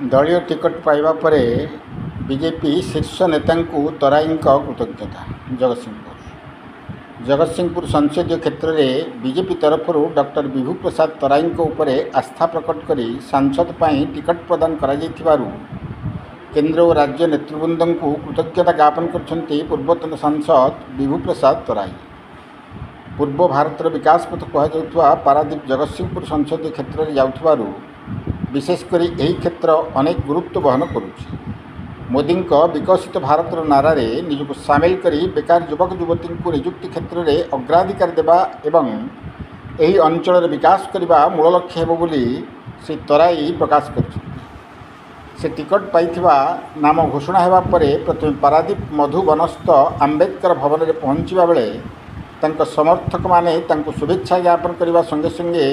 दलीय टिकट पाइबा परे बीजेपी शीर्ष नेता तराई कृतज्ञता। जगतसिंहपुर संसदीय क्षेत्र में बीजेपी तरफ डॉक्टर विभु प्रसाद तराई उपरे आस्था प्रकट कर सांसद पर टिकट प्रदान कर केंद्र और राज्य नेतृवृंद को कृतज्ञता ज्ञापन कर पूर्वतन सांसद विभु प्रसाद तराई। पूर्व भारतर विकास पथ कहुवा पारादीप जगतसिंहपुर संसदीय क्षेत्र में जाऊँ विशेषकर यही क्षेत्र अनेक गुरुत्व बहन करुछि। मोदी विकसित भारतर नारे निजक सामिल कर बेकार युवक युवती को निजुक्ति क्षेत्र में अग्राधिकार देवा एवं यही अंचल विकास करने मूल लक्ष्य हेब बोली श्री तराई प्रकाश कर टिकट पाइथिबा नाम घोषणा हेबा परे प्रथम पारादीप मधुबनस्थ आंबेडकर भवन में पहुंचवा बेले तांको समर्थक माने तांको शुभेच्छा ज्ञापन करने संगे संगे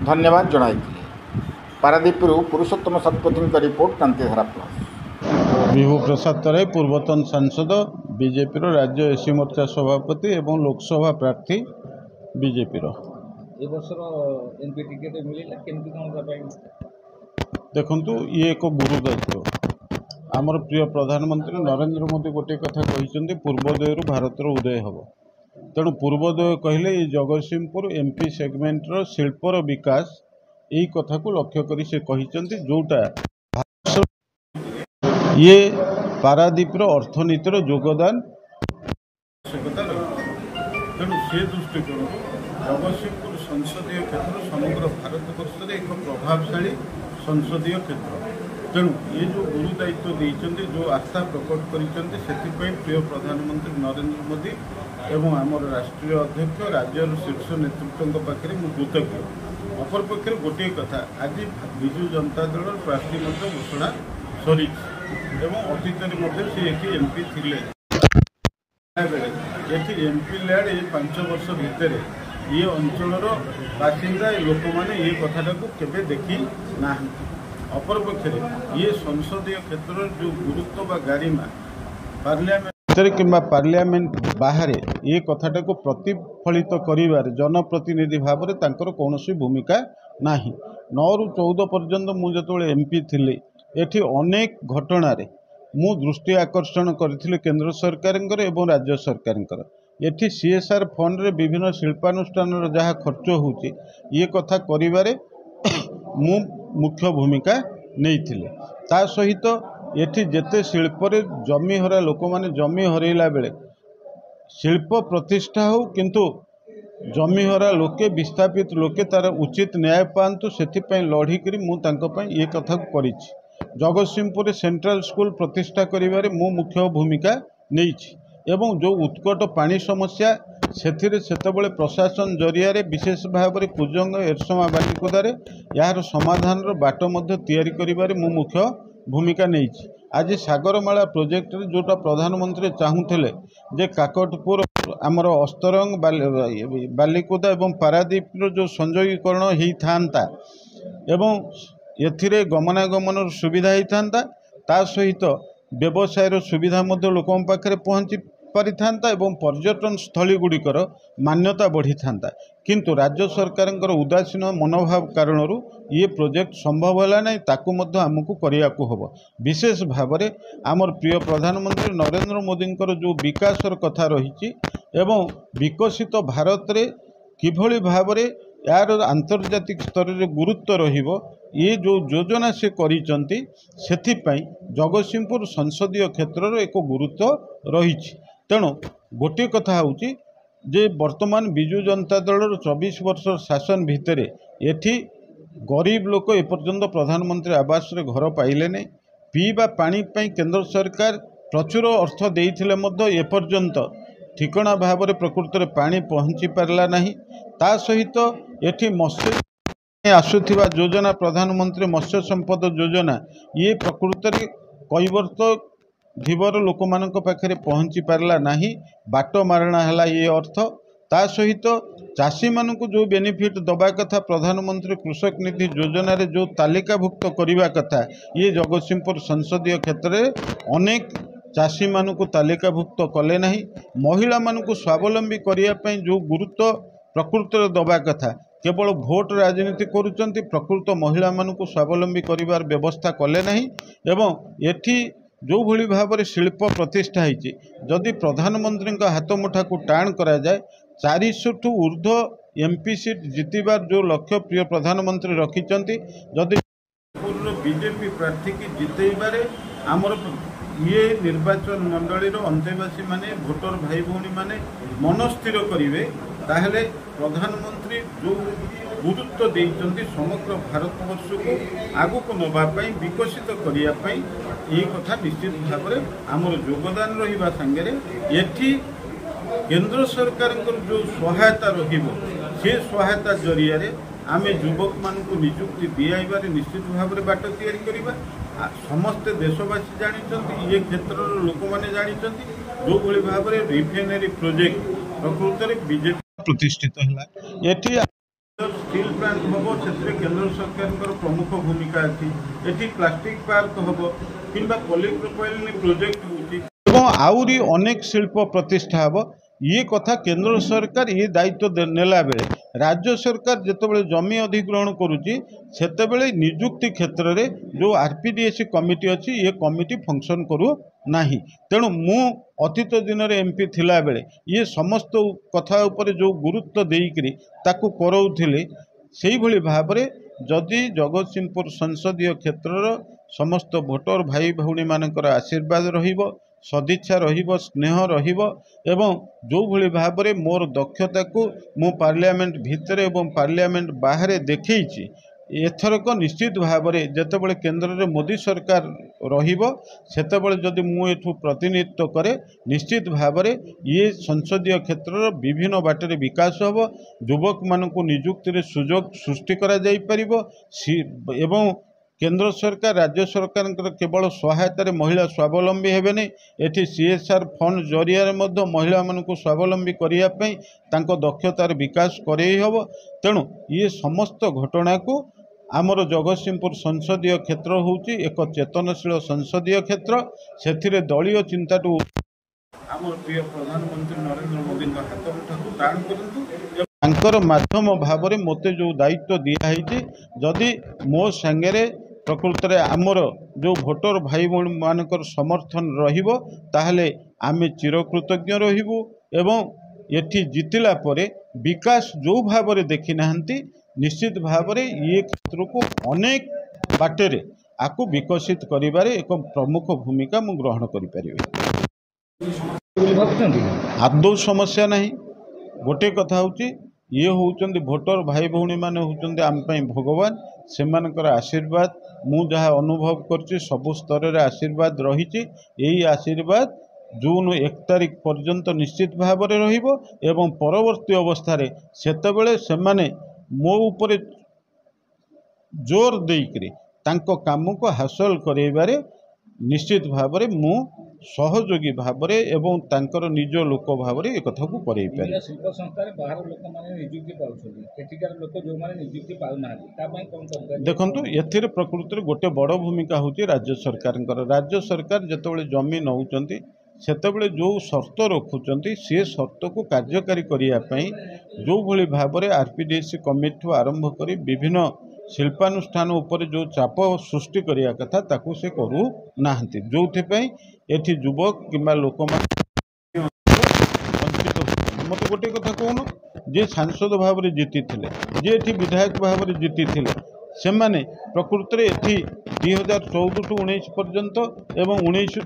धन्यवाद जणाइथिले। पारादीपुर पुरुषोत्तम शतपथी का रिपोर्ट क्रांतिधारा प्लस। विभु प्रसाद तराई पूर्वतन सांसद बीजेपी राज्य एससी मोर्चा सभापति एवं लोकसभा प्रार्थी बीजेपी देखु ये एक गुरु दायित्व। आमर प्रिय प्रधानमंत्री नरेंद्र मोदी गोटे कथा कहते पूर्वोदय भारतर उदय हम। तेणु पूर्वोदय कहले जगतसिंहपुर एमपी सेगमेंटर शिल्पर विकास यही कथा को लक्ष्य करी से कहते जोटा ये पारादीपर अर्थनीतिर योगदान तेणु से दृष्टिकोण जगतसिंहपुर संसदीय क्षेत्र समग्र भारतवर्ष में एक प्रभावशाली संसदीय क्षेत्र। तेणु ये जो गुरु दायित्व देते जो आस्था प्रकट कर प्रिय प्रधानमंत्री नरेंद्र मोदी एवं आमर राष्ट्रीय अध्यक्ष राज्यर शीर्ष नेतृत्व पाखे मु कृतज्ञ। अपरपक्ष गोटे कथा आज विजु जनता दल प्रार्थी घोषणा सरी अतीत से एमपी थिले एमपी लैड 5 वर्ष भितर ये अंचल बासिंदा लोक मैंने ये कथा को केवे देखी ना। अपरपक्ष ये संसदीय क्षेत्र जो गुरुत्व बा गारिमा पार्लियामेंट किंबा पार्लियामेंट बाहर ये कथाटा को प्रतिफलित करिवार जनप्रतिनिधि भाव में तांकर कौनसी भूमिका नाही। 9 ରୁ 14 पर्यंत मुझे जो एमपी थिले एठी अनेक घटनार मु दृष्टि आकर्षण करथिले केंद्र सरकार एवं राज्य सरकार एठी सीएसआर फंड रे विभिन्न शिल्पानुष्ठान जहाँ खर्च होची ये कथा करिवारे मु मुख्य भूमिका नहीं ता सहित एठी जेते शिल्परे जमी हरा लोक माने जमी हरैला बेले शिल्प प्रतिष्ठा हो किंतु जमी हरा लोके विस्थापित लोके तार उचित न्याय पातु से लड़िकी ये कथा करी। जगतसिंहपुर सेंट्रल स्कूल प्रतिष्ठा करिवारे मु मुख्य भूमिका नहीं एवं जो उत्कट पानी समस्या सेतबेले प्रशासन जरिया विशेष भाव में कुजंग एरसमा बालिकुदारे यार समाधान बाट तैयारी करिवारे मु मुख्य भूमिका नहीं। आज सागरमाला प्रोजेक्ट जोटा प्रधानमंत्री चाहूले जे काकटपुर आमर अस्तरंग बालिकुदा एवं पारादीप जो संयोगीकरण होता एवं एथिरे गमनागमन सुविधा होता ता सहित व्यवसायर सुविधा लोक पाखे पहुँची पारिथांता एवं पर्यटन स्थली गुड़िकर मान्यता बढ़ी था किंतु राज्य सरकार उदासीन मनोभाव कारण ये प्रोजेक्ट संभव है ना ताकू आमको करने को हम। विशेष भाव में आमर प्रिय प्रधानमंत्री नरेंद्र मोदी जो विकासर कथा रही एवं विकसित भारत रे किभली भाव में यार आंतर्जातिक स्तर में गुरुत्व रहिबो ये जो योजना से करिसंती सेथिपाई जगतसिंहपुर संसदीय क्षेत्र एक गुरुत्व रही। तेणु गोटे कथा होची जे वर्तमान विजु जनता दल 24 वर्ष शासन भितर एठी गरीब लोक एपर्यंत प्रधानमंत्री आवास रे घर पाइले नहीं। पीवा पानी पई केंद्र सरकार प्रचुर अर्थ देइथिले मध्य एपर्यंत ठिकणा भाव में प्रकृत में पानी पहुँची पारला नहीं। ता सहित एठी मत्स्य आसुथिबा योजना प्रधानमंत्री मत्स्य संपद योजना ये प्रकृत में कैवर्त धीवर लोक मानक पाखे पहुँची पारला नहीं। बाट मारणा है ये अर्थ ता सहित चाषी मानक जो बेनिफिट दबा कथा प्रधानमंत्री कृषक निधि योजना रे जो तालिकाभुक्त करने कथा ये जगतसिंहपुर संसदीय क्षेत्र में अनेक चाषी मानक तालिकाभुक्त कले नहीं। महिला मानक स्वावलंबी करने जो गुरुत्व प्रकृत दबा कथा केवल भोट राजनीति करुचंती, प्रकृत महिला मानक स्वावलंबी करिवार व्यवस्था कले नहीं। एवं एठी जो भली भाव में शिल्प प्रतिष्ठा होती, जदि प्रधानमंत्री हाथ मुठा को टाण करा जाए 400 ठू ऊर्ध्व एमपी सीट जितबार जो लक्ष्य प्रिय प्रधानमंत्री रखिंट, जदि बीजेपी प्रार्थी की जितेबारे आमर ये निर्वाचन मंडली अंतेवासी माने भोटर भाई भौणी माने मन स्थिर करेंगे, ताहले प्रधानमंत्री जो गुरुत्व देइचंती समग्र भारतवर्ष को आगु को नवापाई विकसित करने ये कथा निश्चित भाव में आमर योगदान रहिबा संगे एठी केंद्र सरकार जो सहायता रहिबो से सहायता जरिया आमे युवक मान को नियुक्ति दियाइबारे निश्चित भाव में बाट तैयारी करिबा। समस्ते देशवासी जानिचंती, ये क्षेत्र लोक माने जानिचंती जो भली भाव में रिफाइनरी प्रोजेक्ट प्रकृत में बीजेपी प्रतिष्ठित है। एठी स्टील प्लांट हम से केंद्र सरकार प्रमुख भूमिका अच्छी, एटी प्लास्टिक पार्क हम कि पॉलीप्रोपाइलिन प्रोजेक्ट हो आउरी अनेक शिल्प प्रतिष्ठा हम। ये कथा केंद्र सरकार ये दायित्व नेला बेले राज्य सरकार जितेबाला जमी अधिग्रहण करुच्ची सेतेबेले नियुक्ति क्षेत्र में जो आरपीडीएस कमिटी अच्छी ये कमिटी फंक्शन करू नाही। तेणु मु अतीत दिन में एमपी थिला बेले ये समस्त कथा उपर जो गुरुत्व देकरी ताकू करौथिले सेही भली भाव में जदि जगतसिंहपुर संसदीय क्षेत्र समस्त भोटर भाई भौणी मानकर आशीर्वाद रहिबो, सदिच्छा रहिबो, स्नेह रहिबो एवं जो भली भाव में मोर दक्षता को मु पार्लियामेंट भितर एवं पार्लियामेंट बाहर देखैछि, एथरक निश्चित भाव में जेतेबेले केंद्र में मोदी सरकार रहिबो सेतेबेले जदि मु एठू प्रतिनिधित्व करे निश्चित भाव में ये संसदीय क्षेत्र विभिन्न बाटर विकास होब, युवक मानक नियुक्ति सुजोग सृष्टि करा जाई परिबो एवं केंद्र सरकार राज्य सरकार केवल सहायतार महिला स्वावलंबी हेबे नहीं, एठी सीएसआर फंड जरिया महिला मानक स्वावलंबी करने दक्षतार विकास करई हब। तेणु ये समस्त घटना को आमर जगतसिंहपुर संसदीय क्षेत्र होची एक चेतनशील संसदीय क्षेत्र, से दलीय चिंताटू आमर प्रिय प्रधानमंत्री नरेंद्र मोदी हाथ मुठा को टाण करंतु माध्यम भाव में मते जो दायित्व दिखाई जदि मो संगे प्रकृत में आमर जो भोटर भाई मानकर समर्थन रहिबो ताहले आमे चिरकृतज्ञ रहिबु एवं एठी जितिला परे विकास जो भाव में देखी नाहंती निश्चित भाव में ये क्षेत्र को अनेक बाटेरे आकु विकसित करिबारे एक प्रमुख भूमिका मु ग्रहण करि परिबे। आदौ समस्या नहीं। गोटे कथा होची ये होउचंदी भोटर भाई भौणी माने होउचंदी आम पई भगवान, सेमानकर आशीर्वाद मु जहाँ अनुभव करछि सबु स्तर रे आशीर्वाद रहिछि। यही आशीर्वाद जून 1 तारिख पर्यंत निश्चित भाव में रहिबो एवं परवर्ती अवस्था रे सेतेबेले सेमाने मो उपरे जोर देइकरी तांको काम को हासिल करैबारे निश्चित भाव में मु सहयोगी भाव में एवं तांकर निज लोक भाव में एक कथा को करई पारे। शिल्प संस्था बाहर लोक माने नियुक्ति पाउछथि, एठिकार लोक जो माने नियुक्ति पाउ नाथि ता पई कोन करबे। देखंतु एथिरे प्रकृति रे गोटे बड़ भूमिका होची राज्य सरकारଙ୍କର। राज्य सरकार जेतेबेले जमी नउचंती सेतेबेले जो शर्त रखुचंती से शर्त को कार्यकारी करिया पई जो भली भाव में आरपीडीएस कमिटी आरंभ करी विभिन्न शिल्पानुष्ठान उपर जो चाप सृष्टि करिया कथा ताकू से करू नाहंती, जोथिपई एठी युवक किंबा लोक मत गोटे कथा कहून जे सांसद भाव में जीति थिले, जे एठी विधायक भाव में जीति थिले सेमाने प्रकृत में एठी 2014 टू 19 पर्यंत एवं 19